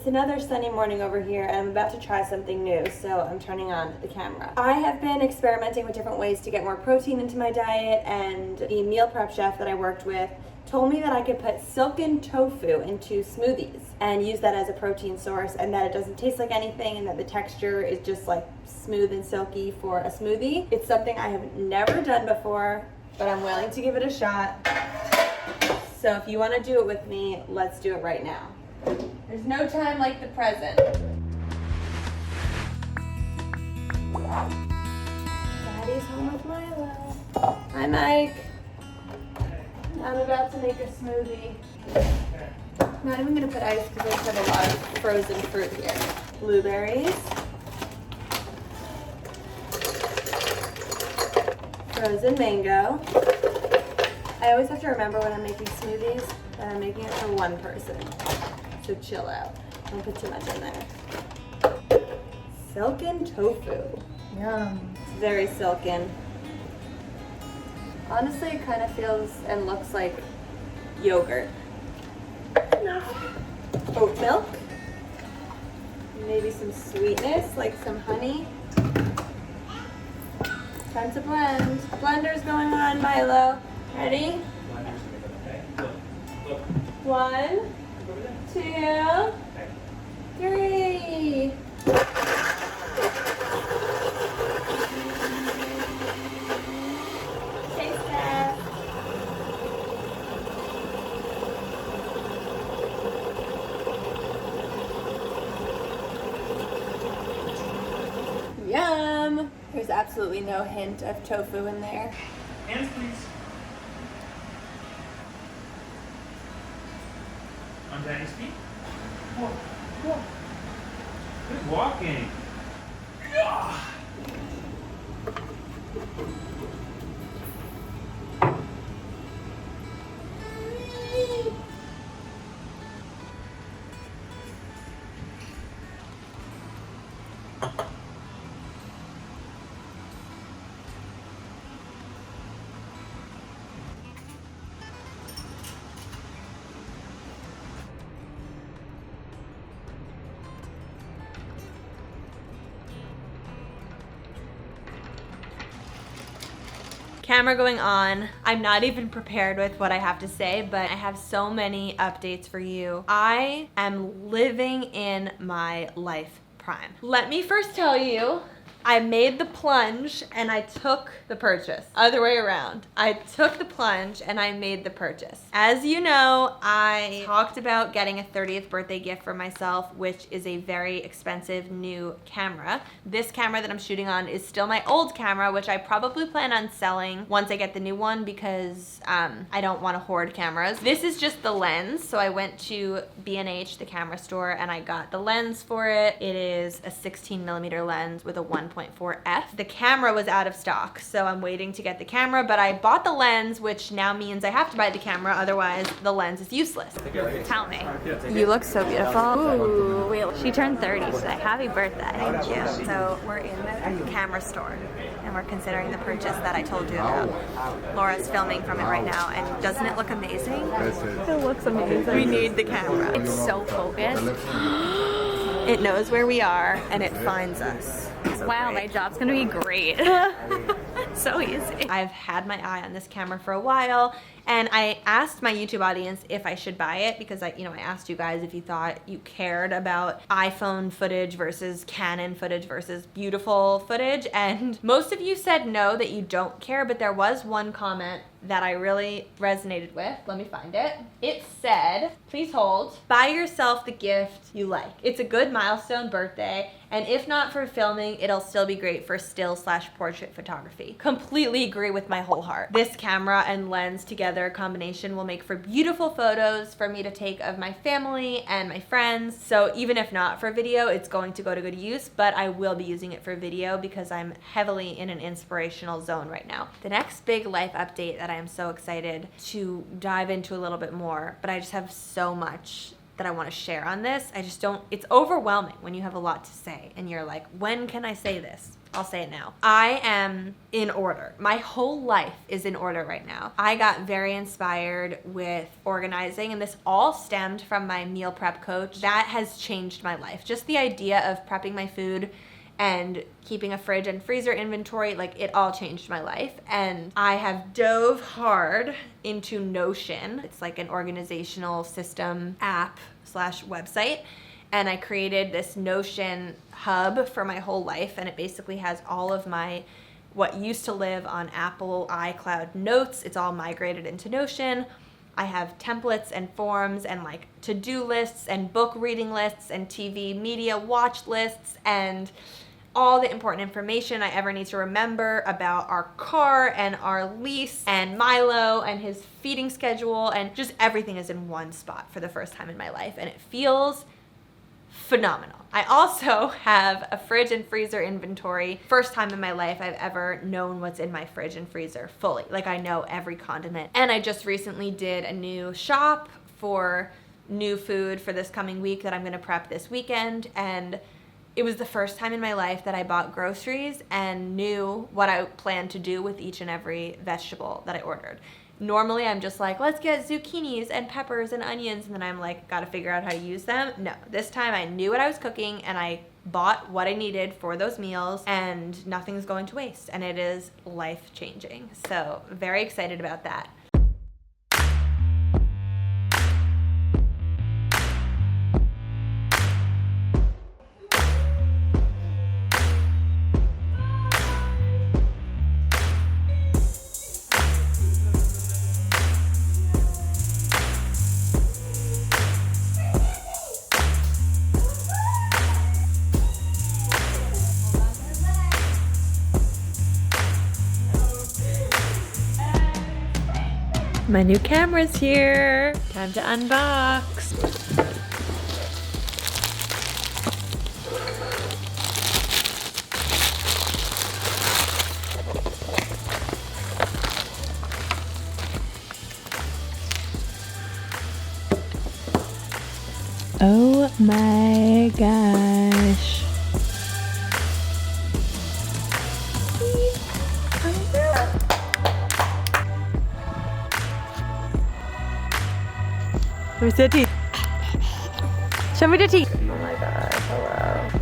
It's another sunny morning over here and I'm about to try something new, so I'm turning on the camera. I have been experimenting with different ways to get more protein into my diet, and the meal prep chef that I worked with told me that I could put silken tofu into smoothies and use that as a protein source, and that it doesn't taste like anything and that the texture is just like smooth and silky for a smoothie. It's something I have never done before, but I'm willing to give it a shot. So if you want to do it with me, let's do it right now. There's no time like the present. Daddy's home with Milo. Hi, Mike. I'm about to make a smoothie. I'm not even gonna put ice because I just have a lot of frozen fruit here. Blueberries. Frozen mango. I always have to remember when I'm making smoothies that I'm making it for one person. So chill out. Don't put too much in there. Silken tofu. Yum. It's very silken. Honestly, it kind of feels and looks like yogurt. Oat milk. Maybe some sweetness, like some honey. Time to blend. Blender's going on, Milo. Ready? 1, 2, 3. Taste test. Yum! There's absolutely no hint of tofu in there. Hands, please. On Daddy's feet. Whoa, whoa. Good walking. Yeah. Camera going on. I'm not even prepared with what I have to say, but I have so many updates for you. I am living in my life prime. Let me first tell you, I made the plunge and I took the purchase. Other way around. I took the plunge and I made the purchase. As you know, I talked about getting a 30th birthday gift for myself, which is a very expensive new camera. This camera that I'm shooting on is still my old camera, which I probably plan on selling once I get the new one because I don't want to hoard cameras. This is just the lens. So I went to B&H, the camera store, and I got the lens for it. It is a 16mm lens with a 1.4 f. The camera was out of stock, so I'm waiting to get the camera, but I bought the lens, which now means I have to buy the camera, otherwise the lens is useless. Tell me. You look so beautiful. Ooh, wait, she turned 30 today. Happy birthday. Thank you. So we're in the camera store and we're considering the purchase that I told you about. Laura's filming from it right now, and doesn't it look amazing? It looks amazing. We need the camera. It's so focused. It knows where we are and it finds us. Wow, my job's gonna be great. So easy. I've had my eye on this camera for a while, and I asked my YouTube audience if I should buy it because I asked you guys if you thought you cared about iPhone footage versus Canon footage versus beautiful footage, and most of you said no, that you don't care, but there was one comment that I really resonated with. Let me find it. It said, please hold, buy yourself the gift you like. It's a good milestone birthday, and if not for filming, it'll still be great for still/portrait photography. Completely agree with my whole heart. This camera and lens together combination will make for beautiful photos for me to take of my family and my friends. So even if not for video, it's going to go to good use, but I will be using it for video because I'm heavily in an inspirational zone right now. The next big life update that I am so excited to dive into a little bit more, but I just have so much that I want to share on this. I just don't, it's overwhelming when you have a lot to say and you're like, when can I say this? I'll say it now. I am in order. My whole life is in order right now. I got very inspired with organizing, and this all stemmed from my meal prep coach. That has changed my life. Just the idea of prepping my food and keeping a fridge and freezer inventory, like it all changed my life. And I have dove hard into Notion. It's like an organizational system app / website. And I created this Notion hub for my whole life, and it basically has all of my, what used to live on Apple iCloud notes. It's all migrated into Notion. I have templates and forms and like to-do lists and book reading lists and TV media watch lists and all the important information I ever need to remember about our car and our lease and Milo and his feeding schedule, and just everything is in one spot for the first time in my life, and it feels phenomenal. I also have a fridge and freezer inventory. First time in my life I've ever known what's in my fridge and freezer fully. Like I know every condiment. And I just recently did a new shop for new food for this coming week that I'm gonna prep this weekend, and it was the first time in my life that I bought groceries and knew what I planned to do with each and every vegetable that I ordered. Normally I'm just like, let's get zucchinis and peppers and onions, and then I'm like, gotta figure out how to use them. No, this time I knew what I was cooking and I bought what I needed for those meals, and nothing's going to waste, and it is life-changing. So very excited about that. My new camera's here. Time to unbox. Oh my gosh. Where's the teeth? Show me the teeth. Oh my gosh, hello.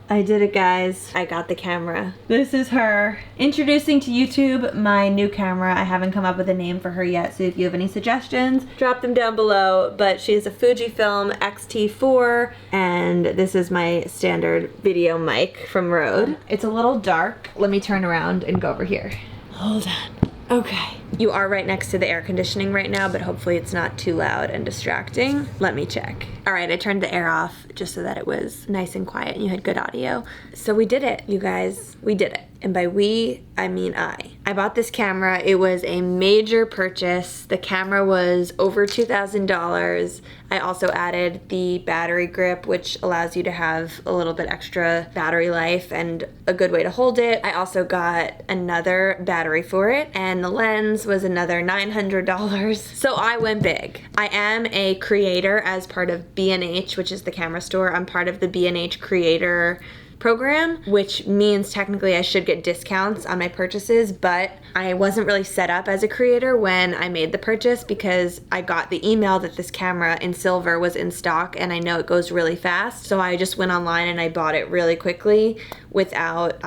I did it, guys. I got the camera. This is her. Introducing to YouTube my new camera. I haven't come up with a name for her yet, so if you have any suggestions, drop them down below. But she's a Fujifilm XT-4, and this is my standard video mic from Rode. It's a little dark. Let me turn around and go over here. Hold on. Okay. You are right next to the air conditioning right now, but hopefully it's not too loud and distracting. Let me check. All right, I turned the air off just so that it was nice and quiet and you had good audio. So we did it, you guys. We did it. And by we, I mean I. I bought this camera. It was a major purchase. The camera was over $2,000. I also added the battery grip, which allows you to have a little bit extra battery life and a good way to hold it. I also got another battery for it, and the lens was another $900. So I went big. I am a creator as part of B&H, which is the camera store. I'm part of the B&H creator program, which means technically I should get discounts on my purchases, but I wasn't really set up as a creator when I made the purchase because I got the email that this camera in silver was in stock, and I know it goes really fast, so I just went online and I bought it really quickly without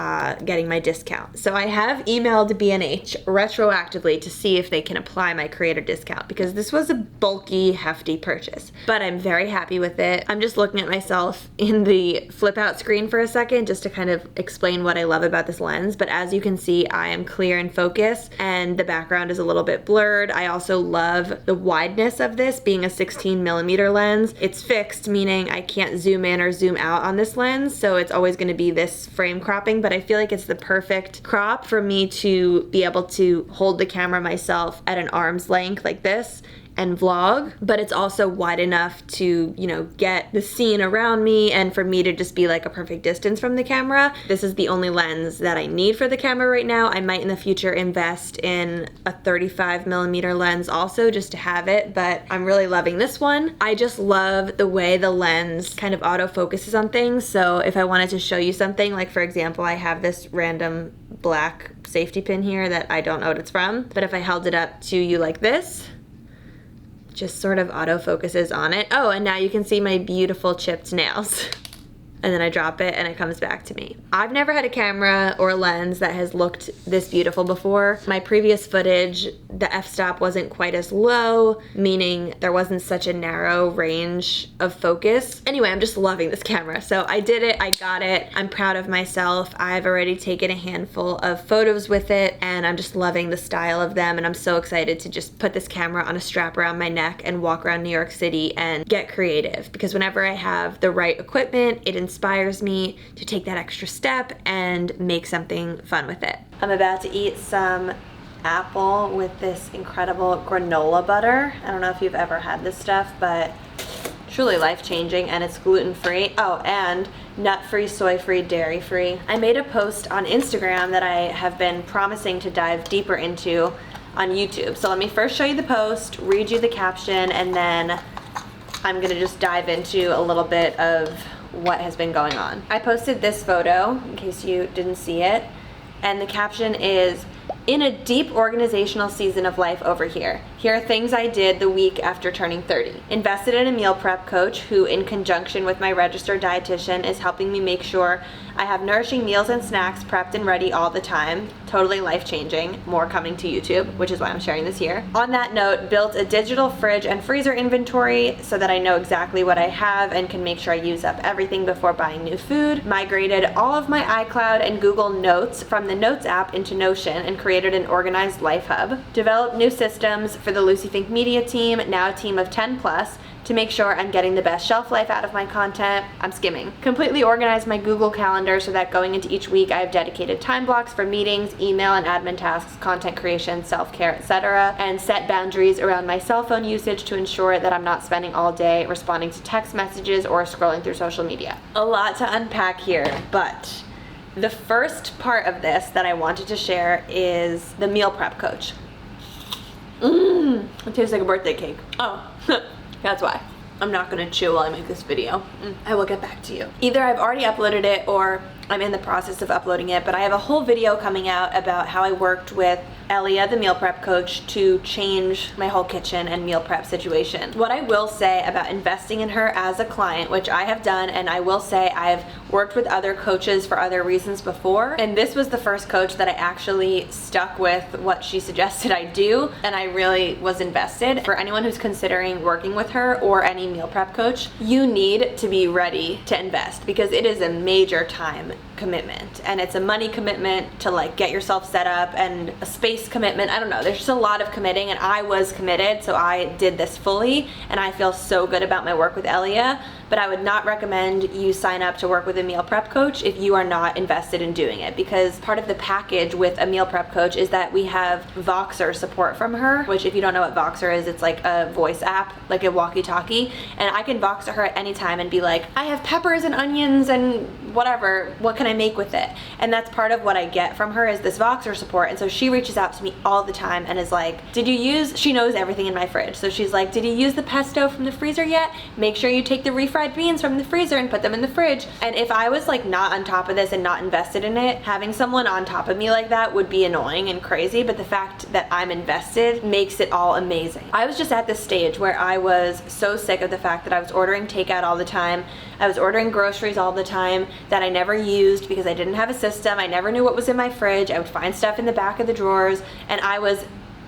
getting my discount. So I have emailed B&H retroactively to see if they can apply my creator discount, because this was a bulky, hefty purchase, but I'm very happy with it. I'm just looking at myself in the flip out screen for a second second just to kind of explain what I love about this lens, but as you can see, I am clear and focused and the background is a little bit blurred. I also love the wideness of this being a 16mm lens. It's fixed, meaning I can't zoom in or zoom out on this lens, so it's always going to be this frame cropping, but I feel like it's the perfect crop for me to be able to hold the camera myself at an arm's length like this and vlog, but it's also wide enough to, you know, get the scene around me and for me to just be like a perfect distance from the camera. This is the only lens that I need for the camera right now. I might in the future invest in a 35mm lens also just to have it, but I'm really loving this one. I just love the way the lens kind of autofocuses on things. So if I wanted to show you something, like for example, I have this random black safety pin here that I don't know what it's from, but if I held it up to you like this, just sort of autofocuses on it. Oh, and now you can see my beautiful chipped nails. And then I drop it and it comes back to me. I've never had a camera or a lens that has looked this beautiful before. My previous footage, the f-stop wasn't quite as low, meaning there wasn't such a narrow range of focus. Anyway, I'm just loving this camera. So I did it, I got it, I'm proud of myself. I've already taken a handful of photos with it and I'm just loving the style of them, and I'm so excited to just put this camera on a strap around my neck and walk around New York City and get creative, because whenever I have the right equipment, it inspires me to take that extra step and make something fun with it. I'm about to eat some apple with this incredible granola butter. I don't know if you've ever had this stuff, but truly life-changing, and it's gluten-free. Oh, and nut-free, soy-free, dairy-free. I made a post on Instagram that I have been promising to dive deeper into on YouTube. So let me first show you the post, read you the caption, and then I'm gonna just dive into a little bit of what has been going on. I posted this photo in case you didn't see it, and the caption is, "In a deep organizational season of life over here. Here are things I did the week after turning 30. Invested in a meal prep coach who, in conjunction with my registered dietitian, is helping me make sure I have nourishing meals and snacks prepped and ready all the time. Totally life-changing. More coming to YouTube, which is why I'm sharing this here. On that note, built a digital fridge and freezer inventory so that I know exactly what I have and can make sure I use up everything before buying new food. Migrated all of my iCloud and Google Notes from the Notes app into Notion and created an organized life hub. Developed new systems for the Lucie Fink media team, now a team of 10 plus, to make sure I'm getting the best shelf life out of my content. I'm skimming. Completely organized my Google Calendar so that going into each week I have dedicated time blocks for meetings, email and admin tasks, content creation, self-care, etc. And set boundaries around my cell phone usage to ensure that I'm not spending all day responding to text messages or scrolling through social media." A lot to unpack here, but the first part of this that I wanted to share is the meal prep coach. It tastes like a birthday cake. Oh, that's why. I'm not gonna chew while I make this video. I will get back to you. Either I've already uploaded it or I'm in the process of uploading it, but I have a whole video coming out about how I worked with Elia, the meal prep coach, to change my whole kitchen and meal prep situation. What I will say about investing in her as a client, which I have done, and I will say I've worked with other coaches for other reasons before, and this was the first coach that I actually stuck with what she suggested I do, and I really was invested. For anyone who's considering working with her or any meal prep coach, you need to be ready to invest because it is a major time commitment, and it's a money commitment to like get yourself set up, and a space commitment. I don't know, there's just a lot of committing, and I was committed, so I did this fully, and I feel so good about my work with Elia. But I would not recommend you sign up to work with a meal prep coach if you are not invested in doing it, because part of the package with a meal prep coach is that we have Voxer support from her, which if you don't know what Voxer is, it's like a voice app, like a walkie-talkie, and I can Voxer her at any time and be like, I have peppers and onions and whatever, what can I make with it? And that's part of what I get from her is this Voxer support. And so she reaches out to me all the time and is like, she knows everything in my fridge, so she's like, did you use the pesto from the freezer yet? Make sure you take the refried beans from the freezer and put them in the fridge. And if I was like not on top of this and not invested in it, having someone on top of me like that would be annoying and crazy, but the fact that I'm invested makes it all amazing. I was just at this stage where I was so sick of the fact that I was ordering takeout all the time, I was ordering groceries all the time that I never used because I didn't have a system, I never knew what was in my fridge, I would find stuff in the back of the drawers, and I was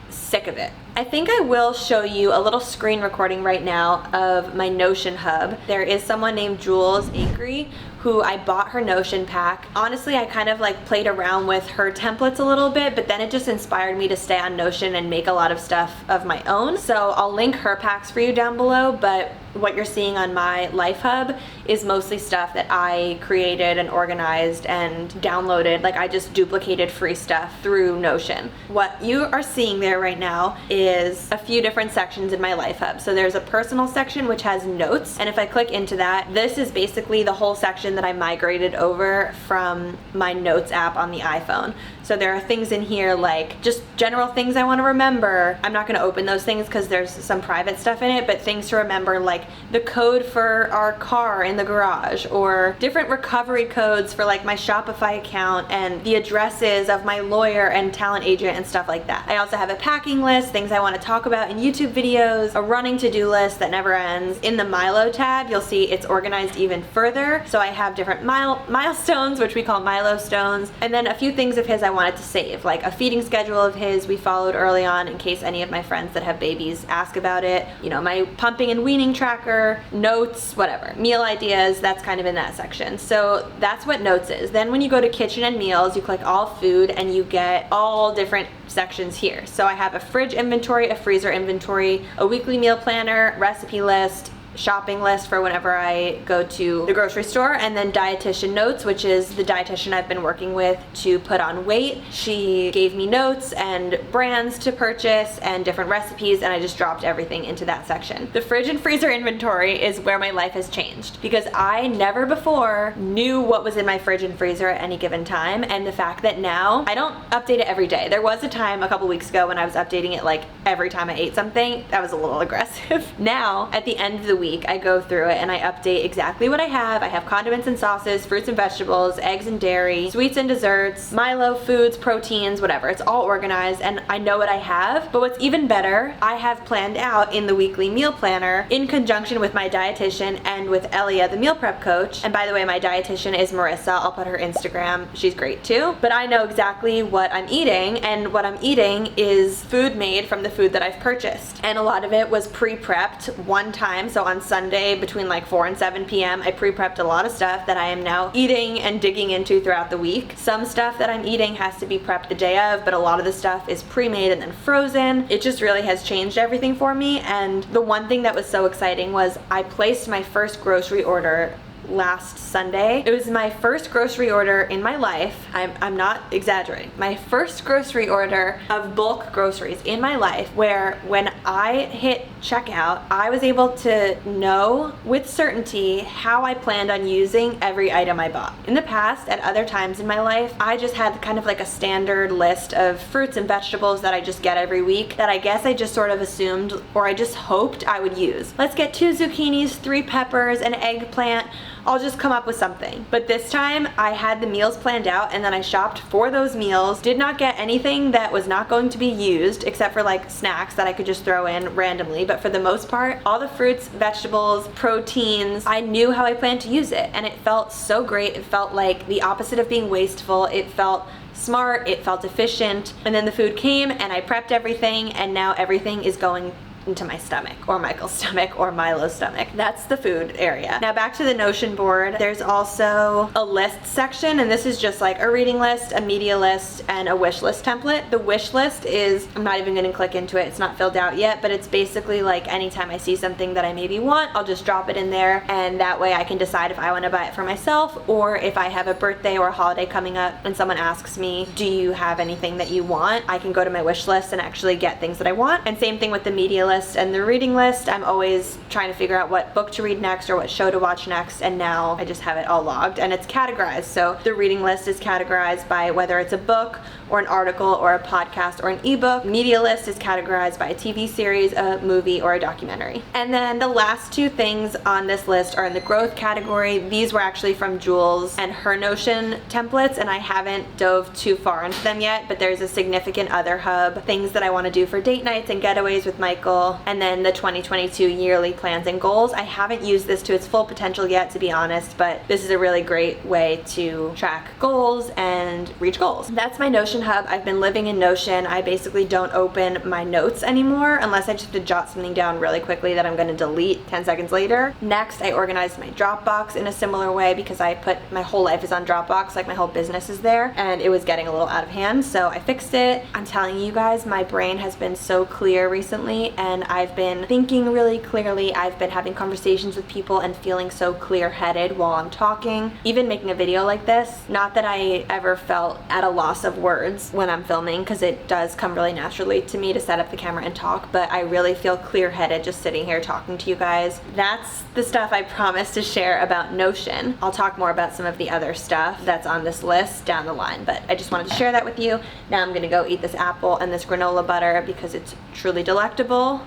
sick of it. I think I will show you a little screen recording right now of my Notion hub. There is someone named Jules Acree who I bought her Notion pack. Honestly, I kind of like played around with her templates a little bit, but then it just inspired me to stay on Notion and make a lot of stuff of my own. So I'll link her packs for you down below, but what you're seeing on my Life Hub is mostly stuff that I created and organized and downloaded. Like I just duplicated free stuff through Notion. What you are seeing there right now is a few different sections in my Life Hub. So there's a personal section which has notes, and if I click into that, this is basically the whole section that I migrated over from my notes app on the iPhone. So there are things in here like just general things I want to remember. I'm not going to open those things because there's some private stuff in it, but things to remember like the code for our car in the garage, or different recovery codes for like my Shopify account, and the addresses of my lawyer and talent agent and stuff like that. I also have a packing list, things I want to talk about in YouTube videos, a running to-do list that never ends. In the Milo tab, you'll see it's organized even further. So I have different milestones, which we call Milo stones, and then a few things of his I wanted to save, like a feeding schedule of his we followed early on in case any of my friends that have babies ask about it. You know, my pumping and weaning tracker, notes, whatever. Meal ideas, that's kind of in that section. So that's what notes is. Then when you go to kitchen and meals, you click all food and you get all different sections here. So I have a fridge inventory, a freezer inventory, a weekly meal planner, recipe list, shopping list for whenever I go to the grocery store, and then dietitian notes, which is the dietitian I've been working with to put on weight. She gave me notes and brands to purchase and different recipes, and I just dropped everything into that section. The fridge and freezer inventory is where my life has changed, because I never before knew what was in my fridge and freezer at any given time, and the fact that now I don't update it every day. There was a time a couple weeks ago when I was updating it like every time I ate something. That was a little aggressive. Now at the end of the week, I go through it and I update exactly what I have. I have condiments and sauces, fruits and vegetables, eggs and dairy, sweets and desserts, Milo, foods, proteins, whatever. It's all organized and I know what I have. But what's even better, I have planned out in the weekly meal planner in conjunction with my dietitian and with Elia, the meal prep coach. And by the way, my dietitian is Marissa. I'll put her Instagram. She's great too. But I know exactly what I'm eating, and what I'm eating is food made from the food that I've purchased. And a lot of it was pre-prepped one time. So on Sunday between like 4 and 7 p.m. I pre-prepped a lot of stuff that I am now eating and digging into throughout the week. Some stuff that I'm eating has to be prepped the day of, but a lot of the stuff is pre-made and then frozen. It just really has changed everything for me. And the one thing that was so exciting was I placed my first grocery order last Sunday. It was my first grocery order in my life. I'm not exaggerating. My first grocery order of bulk groceries in my life, where when I hit checkout, I was able to know with certainty how I planned on using every item I bought. In the past, at other times in my life, I just had kind of like a standard list of fruits and vegetables that I just get every week that I guess I just sort of assumed, or I just hoped I would use. Let's get 2 zucchinis, 3 peppers, an eggplant. I'll just come up with something. But this time I had the meals planned out, and then I shopped for those meals, did not get anything that was not going to be used except for like snacks that I could just throw in randomly. But for the most part, all the fruits, vegetables, proteins, I knew how I planned to use it, and it felt so great. It felt like the opposite of being wasteful. It felt smart, it felt efficient. And then the food came and I prepped everything, and now everything is going into my stomach, or Michael's stomach, or Milo's stomach. That's the food area. Now back to the Notion board. There's also a list section, and this is just like a reading list, a media list, and a wish list template. The wish list is, I'm not even gonna click into it, it's not filled out yet, but it's basically like anytime I see something that I maybe want, I'll just drop it in there, and that way I can decide if I wanna buy it for myself, or if I have a birthday or a holiday coming up and someone asks me, do you have anything that you want? I can go to my wish list and actually get things that I want. And same thing with the media list and the reading list. I'm always trying to figure out what book to read next or what show to watch next, and now I just have it all logged and it's categorized. So the reading list is categorized by whether it's a book or an article or a podcast or an ebook. Media list is categorized by a TV series, a movie, or a documentary. And then the last 2 things on this list are in the growth category. These were actually from Jules and her Notion templates, and I haven't dove too far into them yet, but there's a significant other hub, things that I want to do for date nights and getaways with Michael, and then the 2022 yearly plans and goals. I haven't used this to its full potential yet, to be honest, but this is a really great way to track goals and reach goals. That's my Notion Notion hub. I've been living in Notion. I basically don't open my notes anymore unless I just have to jot something down really quickly that I'm going to delete 10 seconds later. Next, I organized my Dropbox in a similar way because I put my whole life is on Dropbox, like my whole business is there, and it was getting a little out of hand, so I fixed it. I'm telling you guys, my brain has been so clear recently, and I've been thinking really clearly. I've been having conversations with people and feeling so clear-headed while I'm talking. Even making a video like this, not that I ever felt at a loss of words when I'm filming, because it does come really naturally to me to set up the camera and talk, but I really feel clear-headed just sitting here talking to you guys. That's the stuff I promised to share about Notion. I'll talk more about some of the other stuff that's on this list down the line, but I just wanted to share that with you. Now I'm gonna go eat this apple and this granola butter because it's truly delectable.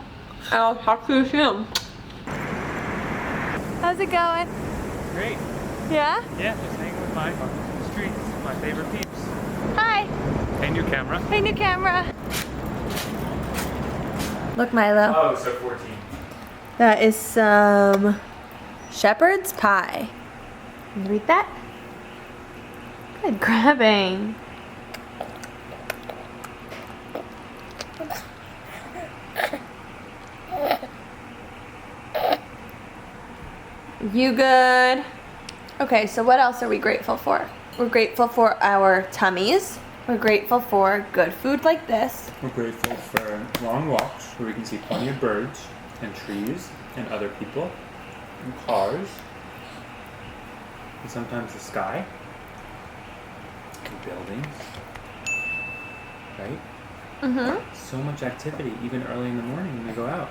I'll talk to you soon. How's it going? Great. Yeah? Yeah, just hanging with my streets, my favorite peeps. Hi. Hey, new camera. Hey, new camera. Look, Milo. Oh, so 14. That is some shepherd's pie. You read that? Good grabbing. You good? Okay, so what else are we grateful for? We're grateful for our tummies. We're grateful for good food like this. We're grateful for long walks where we can see plenty of birds and trees and other people and cars and sometimes the sky and buildings, right? Mm-hmm. So much activity even early in the morning when we go out.